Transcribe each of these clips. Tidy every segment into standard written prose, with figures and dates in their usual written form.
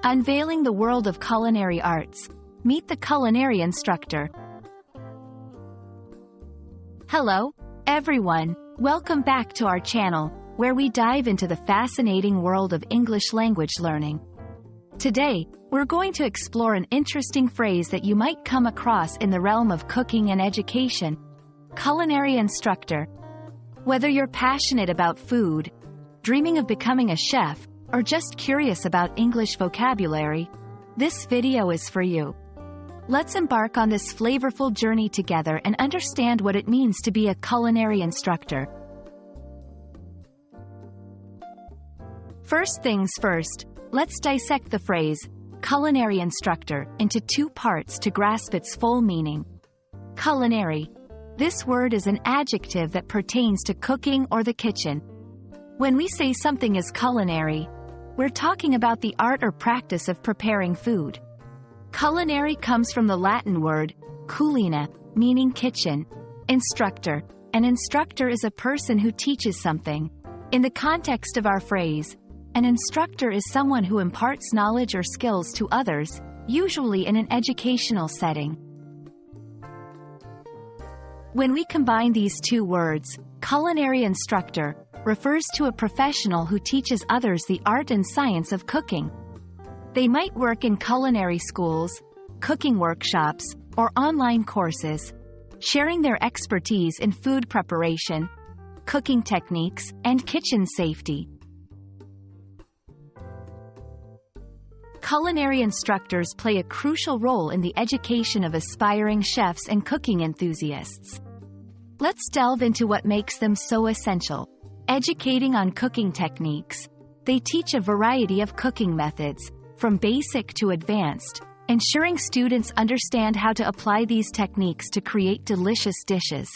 Unveiling the world of culinary arts. Meet the culinary instructor. Hello, everyone. Welcome back to our channel, where we dive into the fascinating world of English language learning. Today, we're going to explore an interesting phrase that you might come across in the realm of cooking and education: culinary instructor. Whether you're passionate about food, dreaming of becoming a chef, or just curious about English vocabulary, this video is for you. Let's embark on this flavorful journey together and understand what it means to be a culinary instructor. First things first, let's dissect the phrase, culinary instructor, into two parts to grasp its full meaning. Culinary. This word is an adjective that pertains to cooking or the kitchen. When we say something is culinary, we're talking about the art or practice of preparing food. Culinary comes from the Latin word culina, meaning kitchen. Instructor. An instructor is a person who teaches something. In the context of our phrase, an instructor is someone who imparts knowledge or skills to others, usually in an educational setting. When we combine these two words, culinary instructor refers to a professional who teaches others the art and science of cooking. They might work in culinary schools, cooking workshops, or online courses, sharing their expertise in food preparation, cooking techniques, and kitchen safety. Culinary instructors play a crucial role in the education of aspiring chefs and cooking enthusiasts. Let's delve into what makes them so essential. Educating on cooking techniques. They teach a variety of cooking methods, from basic to advanced, ensuring students understand how to apply these techniques to create delicious dishes.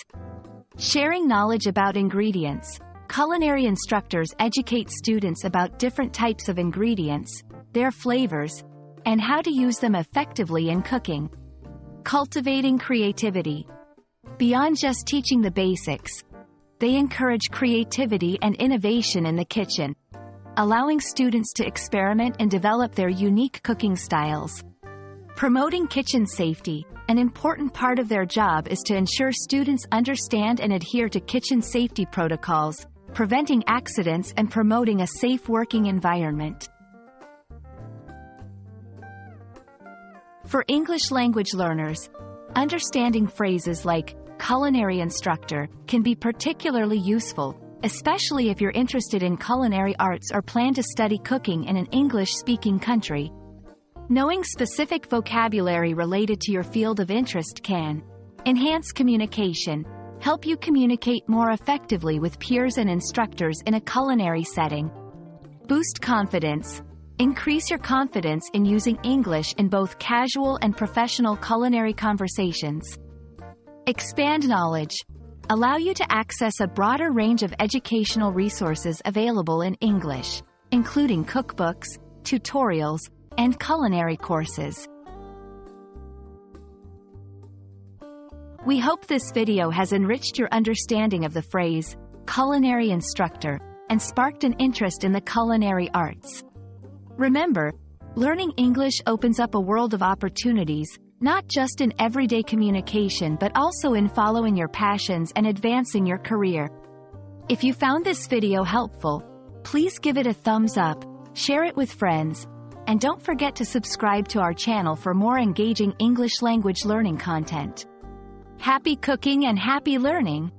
Sharing knowledge about ingredients. Culinary instructors educate students about different types of ingredients, their flavors, and how to use them effectively in cooking. Cultivating creativity. Beyond just teaching the basics, they encourage creativity and innovation in the kitchen, allowing students to experiment and develop their unique cooking styles. Promoting kitchen safety. An important part of their job is to ensure students understand and adhere to kitchen safety protocols, preventing accidents and promoting a safe working environment. For English language learners, understanding phrases like culinary instructor can be particularly useful, especially if you're interested in culinary arts or plan to study cooking in an English-speaking country. Knowing specific vocabulary related to your field of interest can enhance communication, help you communicate more effectively with peers and instructors in a culinary setting. Boost confidence. Increase your confidence in using English in both casual and professional culinary conversations. Expand knowledge. Allow you to access a broader range of educational resources available in English, including cookbooks, tutorials, and culinary courses. We hope this video has enriched your understanding of the phrase, culinary instructor, and sparked an interest in the culinary arts. Remember, learning English opens up a world of opportunities, not just in everyday communication but also in following your passions and advancing your career. If you found this video helpful, please give it a thumbs up, share it with friends, and don't forget to subscribe to our channel for more engaging English language learning content. Happy cooking and happy learning!